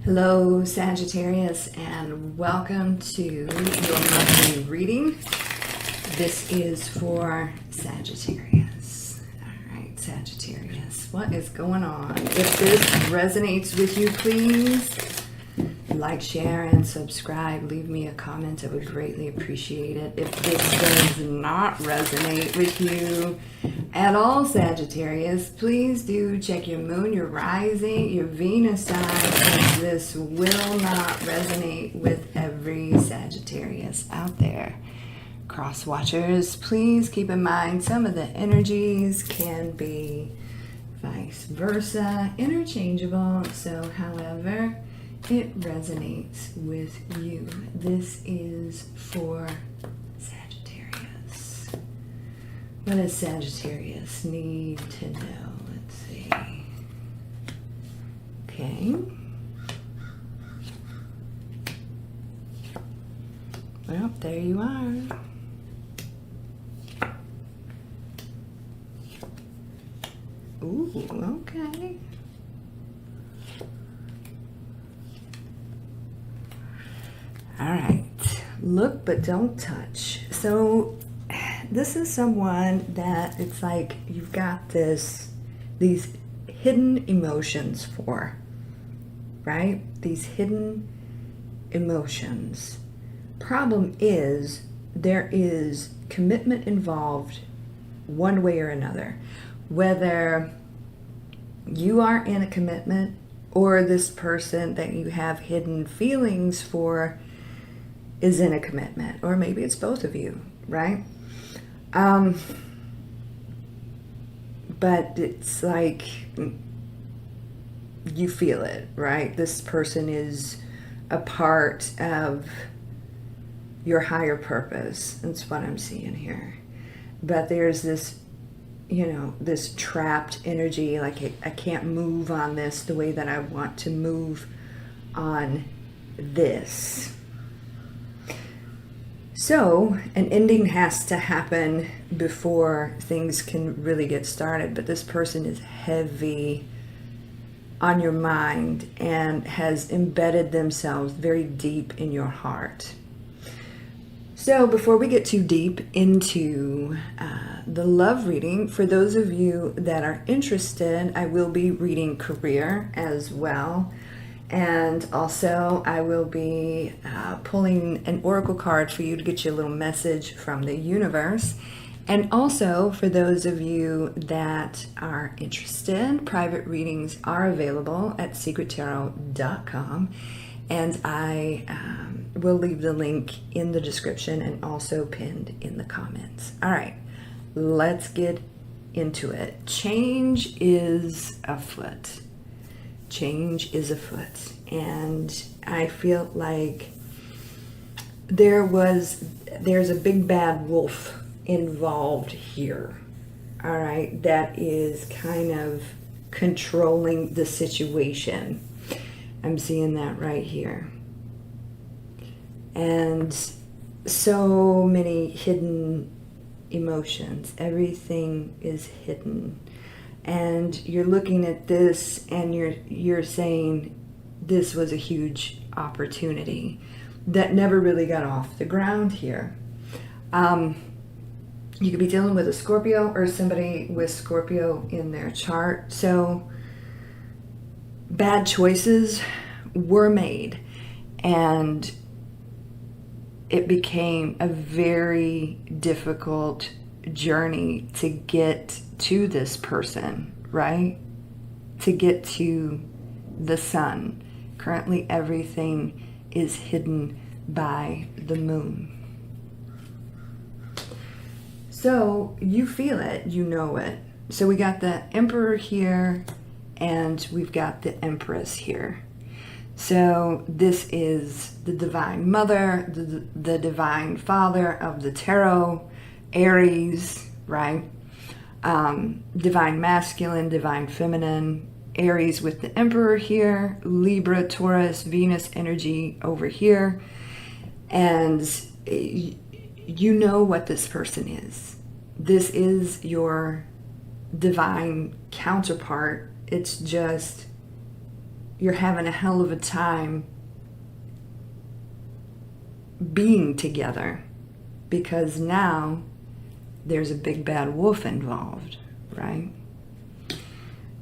Hello, Sagittarius, and welcome to your monthly reading. This is for Sagittarius. All right, Sagittarius, what is going on? If this resonates with you, please like, share, and subscribe. Leave me a comment. I would greatly appreciate it. If this does not resonate with you at all, Sagittarius, please do check your moon, your rising, your Venus sign. This will not resonate with every Sagittarius out there. Cross watchers, please keep in mind some of the energies can be vice versa, interchangeable. So however it resonates with you, this is for Sagittarius. What does Sagittarius need to know? Let's see. Okay. Well, there you are. Ooh, okay. All right. Look but don't touch. So this is someone that it's like you've got these hidden emotions for, right? These hidden emotions. Problem is there is commitment involved one way or another. Whether you are in a commitment or this person that you have hidden feelings for is in a commitment, or maybe it's both of you, right? But it's like you feel it, right? This person is a part of your higher purpose. That's what I'm seeing here. But there's this, this trapped energy, like I can't move on this the way that I want to move on this. So an ending has to happen before things can really get started. But this person is heavy on your mind and has embedded themselves very deep in your heart. So before we get too deep into the love reading, for those of you that are interested, I will be reading career as well. And also I will be pulling an oracle card for you to get you a little message from the universe. And also for those of you that are interested, private readings are available at secrettarot.com. And I will leave the link in the description and also pinned in the comments. All right, let's get into it. Change is afoot. Change is afoot. And I feel like there's a big bad wolf involved here. All right, that is kind of controlling the situation. I'm seeing that right here. And so many hidden emotions. Everything is hidden. And you're looking at this and you're saying this was a huge opportunity that never really got off the ground here. You could be dealing with a Scorpio or somebody with Scorpio in their chart. So bad choices were made and it became a very difficult journey to get to this person, right? To get to the sun. Currently everything is hidden by the moon. So you feel it, you know it. So we got the Emperor here and we've got the Empress here. So this is the Divine Mother, the Divine Father of the Tarot, Aries, right? Divine Masculine, Divine Feminine, Aries with the Emperor here, Libra, Taurus, Venus energy over here. And you know what this person is. This is your divine counterpart. It's just you're having a hell of a time being together, because now there's a big bad wolf involved, right?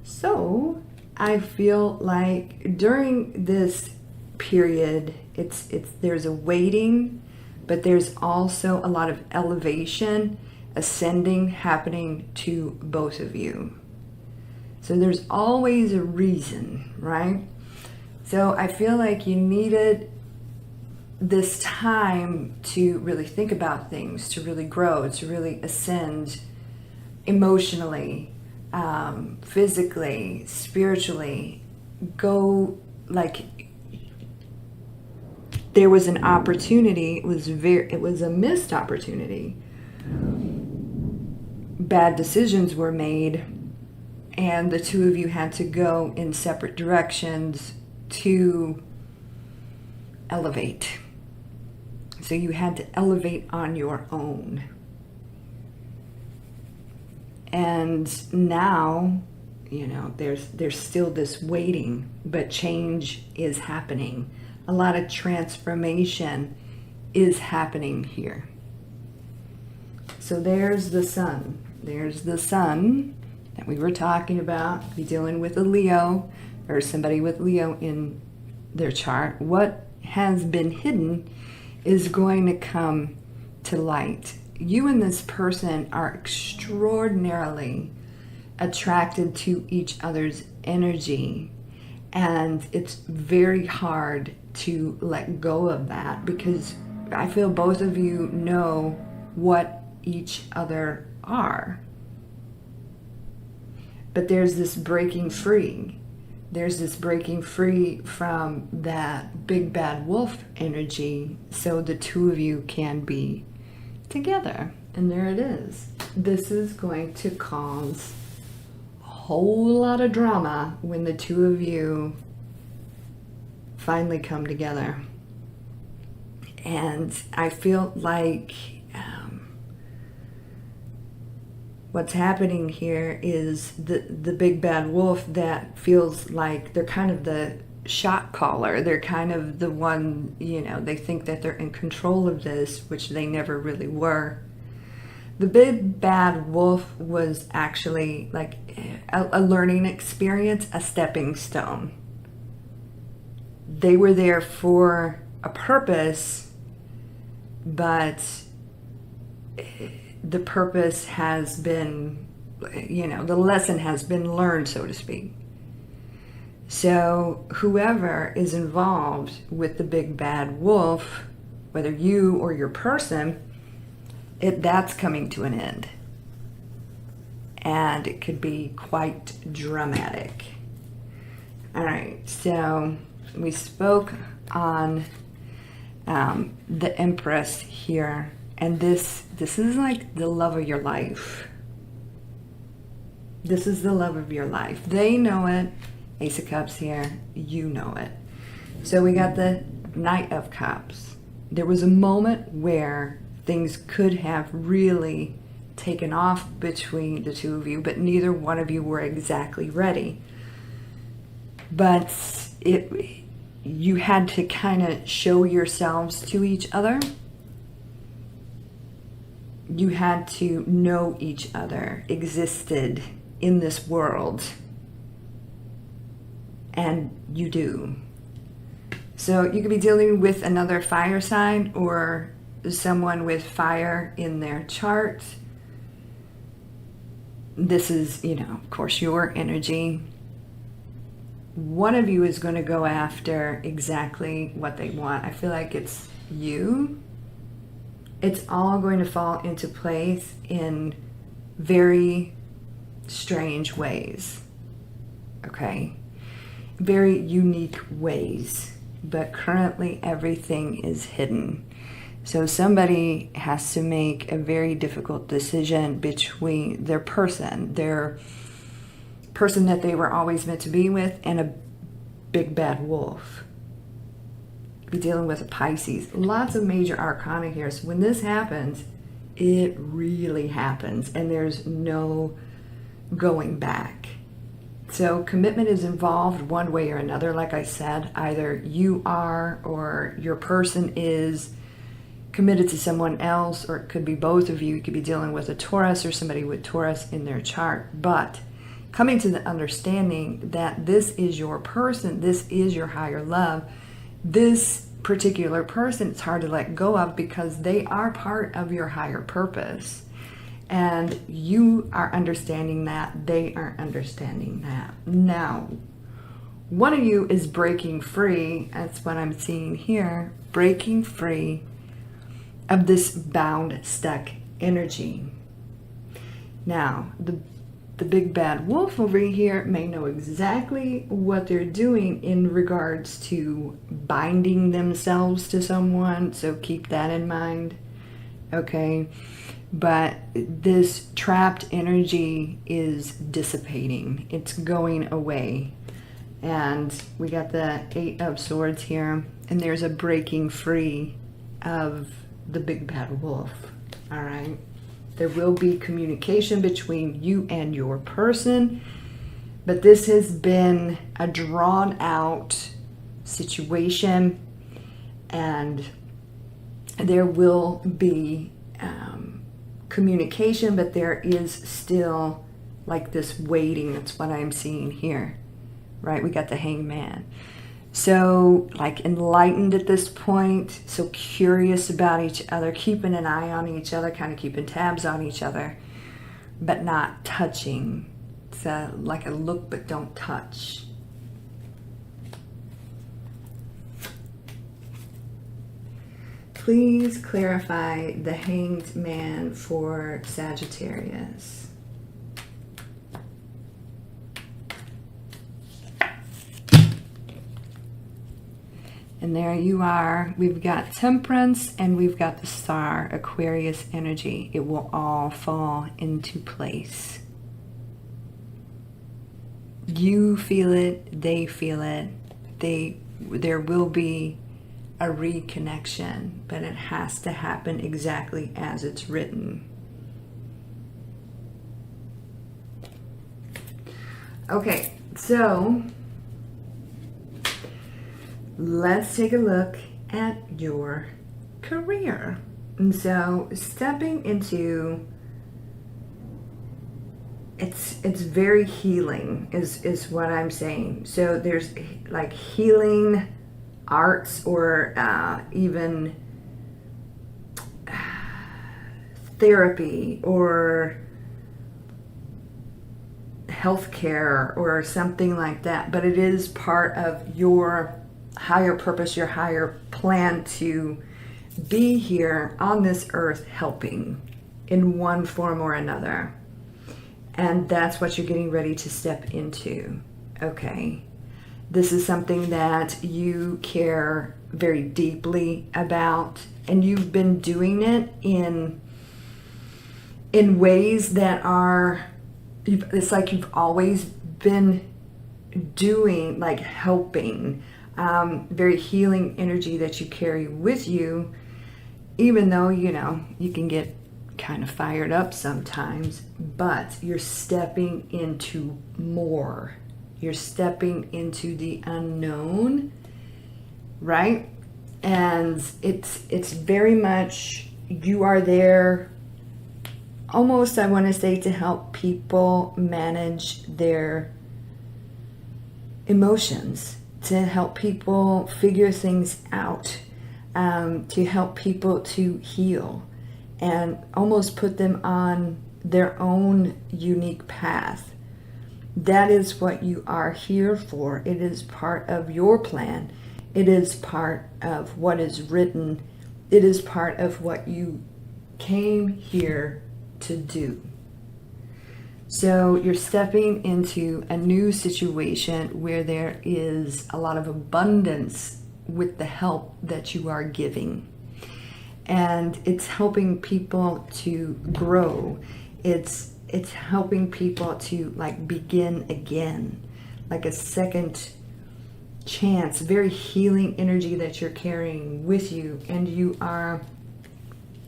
So I feel like during this period, it's there's a waiting, but there's also a lot of elevation, ascending happening to both of you. So there's always a reason, right? So I feel like you needed this time to really think about things, to really grow, to really ascend emotionally, physically, spiritually. Go, like, there was an opportunity. It was a missed opportunity. Bad decisions were made, and the two of you had to go in separate directions to elevate. So you had to elevate on your own. And now, there's still this waiting, but change is happening. A lot of transformation is happening here. So there's the sun. There's the sun that we were talking about. Be dealing with a Leo or somebody with Leo in their chart. What has been hidden is going to come to light. You and this person are extraordinarily attracted to each other's energy, and it's very hard to let go of that, because I feel both of you know what each other are. But there's this breaking free. There's this breaking free from that big bad wolf energy, so the two of you can be together. And there it is. This is going to cause a whole lot of drama when the two of you finally come together. And I feel like what's happening here is the big bad wolf that feels like they're kind of the shot caller. They're kind of the one, they think that they're in control of this, which they never really were. The big bad wolf was actually like a learning experience, a stepping stone. They were there for a purpose, but the purpose has been, the lesson has been learned, so to speak. So whoever is involved with the big bad wolf, whether you or your person, that's coming to an end. And it could be quite dramatic. All right, so we spoke on the Empress here. And this is like the love of your life. This is the love of your life. They know it. Ace of Cups here. You know it. So we got the Knight of Cups. There was a moment where things could have really taken off between the two of you, but neither one of you were exactly ready. But you had to kind of show yourselves to each other. You had to know each other existed in this world. And you do. So you could be dealing with another fire sign or someone with fire in their chart. This is, of course, your energy. One of you is going to go after exactly what they want. I feel like it's you. It's all going to fall into place in very strange ways. Okay? Very unique ways. But currently everything is hidden. So somebody has to make a very difficult decision between their person that they were always meant to be with, and a big bad wolf. Be dealing with a Pisces. Lots of major arcana here. So when this happens, it really happens, and there's no going back. So commitment is involved one way or another. Like I said, either you are or your person is committed to someone else, or it could be both of you. You could be dealing with a Taurus or somebody with Taurus in their chart. But coming to the understanding that this is your person, this is your higher love, this particular person, it's hard to let go of because they are part of your higher purpose. And you are understanding that, they are understanding that. Now, one of you is breaking free, that's what I'm seeing here, breaking free of this bound, stuck energy. Now, the big bad wolf over here may know exactly what they're doing in regards to binding themselves to someone, so keep that in mind, okay? But this trapped energy is dissipating. It's going away. And we got the 8 of Swords here, and there's a breaking free of the big bad wolf, all right? There will be communication between you and your person, but this has been a drawn out situation, and there will be communication, but there is still like this waiting. That's what I'm seeing here, right? We got the Hangman. So like enlightened at this point, so curious about each other, keeping an eye on each other, kind of keeping tabs on each other, but not touching. It's like a look but don't touch. Please clarify the Hanged Man for Sagittarius. And there you are. We've got Temperance and we've got the Star, Aquarius energy. It will all fall into place. You feel it, they feel it. There will be a reconnection, but it has to happen exactly as it's written. Okay, so let's take a look at your career. And so stepping into it's very healing is what I'm saying. So there's like healing arts or even therapy or healthcare or something like that, but it is part of your higher purpose, your higher plan to be here on this earth helping in one form or another. And that's what you're getting ready to step into, okay? This is something that you care very deeply about, and you've been doing it in ways that are, it's like you've always been doing, like helping, very healing energy that you carry with you, even though, you know, you can get kind of fired up sometimes, but you're stepping into more. You're stepping into the unknown, right? And it's very much, you are there almost, I want to say, to help people manage their emotions, to help people figure things out, to help people to heal and almost put them on their own unique path. That is what you are here for. It is part of your plan. It is part of what is written. It is part of what you came here to do. So you're stepping into a new situation where there is a lot of abundance with the help that you are giving. And it's helping people to grow. It's helping people to like begin again, like a second chance, very healing energy that you're carrying with you, and you are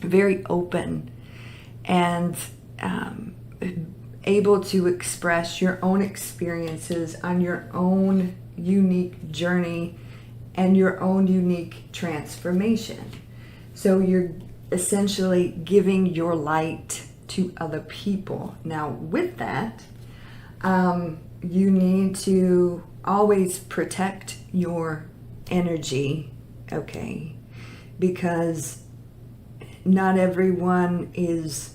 very open and able to express your own experiences on your own unique journey and your own unique transformation. So you're essentially giving your light to other people. Now, with that, you need to always protect your energy, okay? Because not everyone has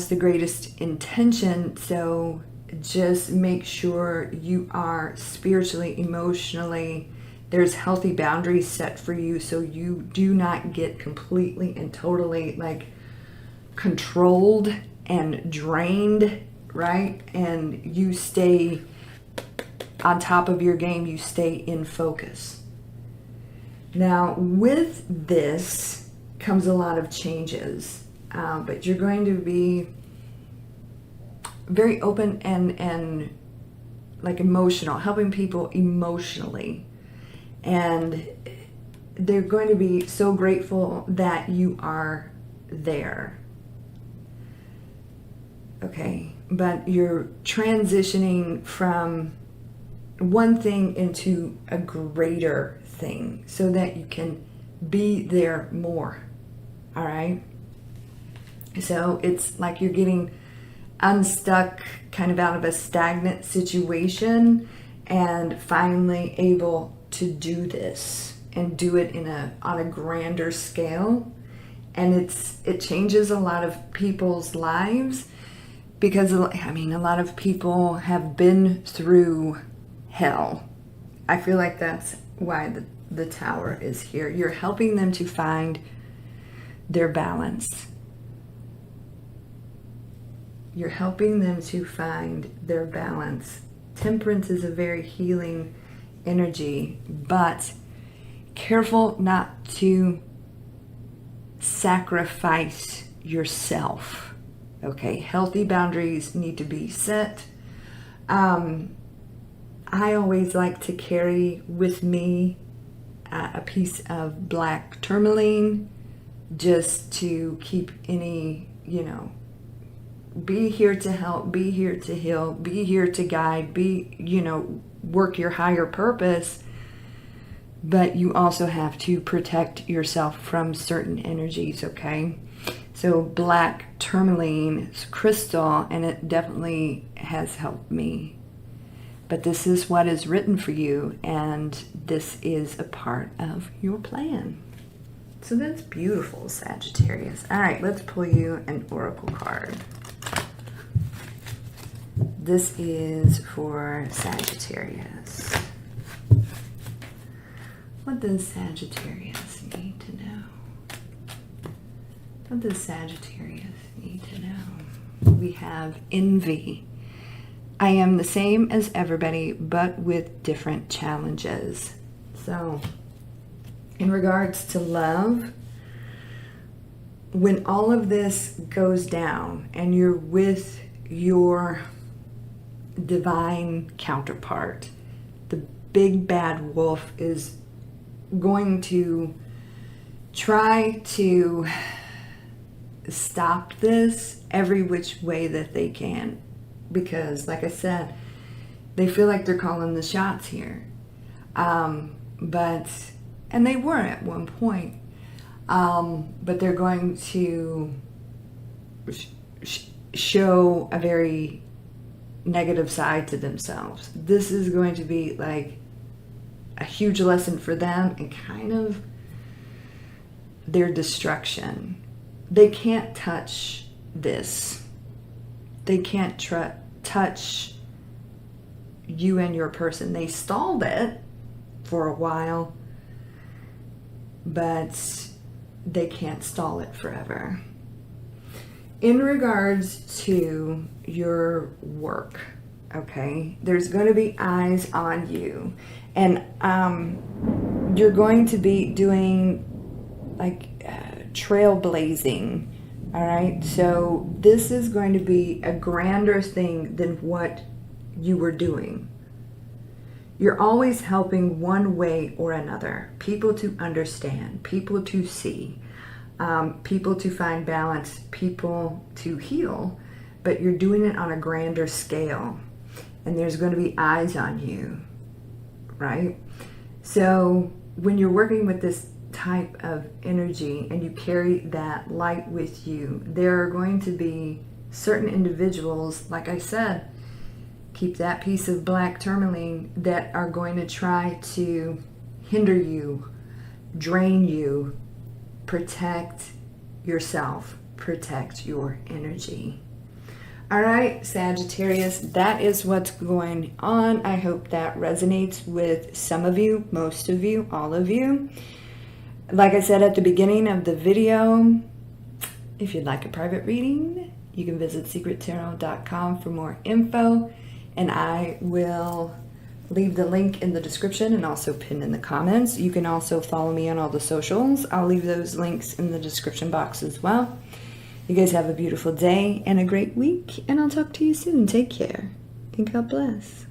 the greatest intention, so just make sure you are spiritually, emotionally, there's healthy boundaries set for you so you do not get completely and totally like controlled and drained, right? And you stay on top of your game, you stay in focus. Now, with this comes a lot of changes, but you're going to be very open and like emotional, helping people emotionally. And they're going to be so grateful that you are there. Okay, but you're transitioning from one thing into a greater thing so that you can be there more. All right? So it's like you're getting unstuck kind of out of a stagnant situation and finally able to do this and do it on a grander scale. And it changes a lot of people's lives because, I mean, a lot of people have been through hell. I feel like that's why the Tower is here. You're helping them to find their balance. You're helping them to find their balance. Temperance is a very healing energy, but careful not to sacrifice yourself. Okay, healthy boundaries need to be set. I always like to carry with me a piece of black tourmaline just to keep any, be here to help, be here to heal, be here to guide, work your higher purpose. But you also have to protect yourself from certain energies, okay? So black tourmaline is crystal, and it definitely has helped me. But this is what is written for you, and this is a part of your plan. So that's beautiful, Sagittarius. All right, let's pull you an oracle card. This is for Sagittarius. What does Sagittarius need to know? What does Sagittarius need to know? We have envy. I am the same as everybody, but with different challenges. So, in regards to love, when all of this goes down and you're with your divine counterpart, the big bad wolf is going to try to stop this every which way that they can, because like I said, they feel like they're calling the shots here, and they were at one point, but they're going to show a very negative side to themselves. This is going to be like a huge lesson for them and kind of their destruction. They can't touch this. They can't touch you and your person. They stalled it for a while, but they can't stall it forever. In regards to your work, okay, there's going to be eyes on you, and you're going to be doing like trailblazing. All right, so this is going to be a grander thing than what you were doing. You're always helping one way or another, people to understand, people to see. people to find balance, people to heal, but you're doing it on a grander scale. And there's going to be eyes on you, right? So when you're working with this type of energy and you carry that light with you, there are going to be certain individuals, like I said, keep that piece of black tourmaline, that are going to try to hinder you, drain you, protect yourself, protect your energy. All right, Sagittarius, that is what's going on. I hope that resonates with some of you, most of you, all of you. Like I said at the beginning of the video, if you'd like a private reading, you can visit secrettarot.com for more info, and I will leave the link in the description and also pin in the comments. You can also follow me on all the socials. I'll leave those links in the description box as well. You guys have a beautiful day and a great week, and I'll talk to you soon. Take care, and God bless.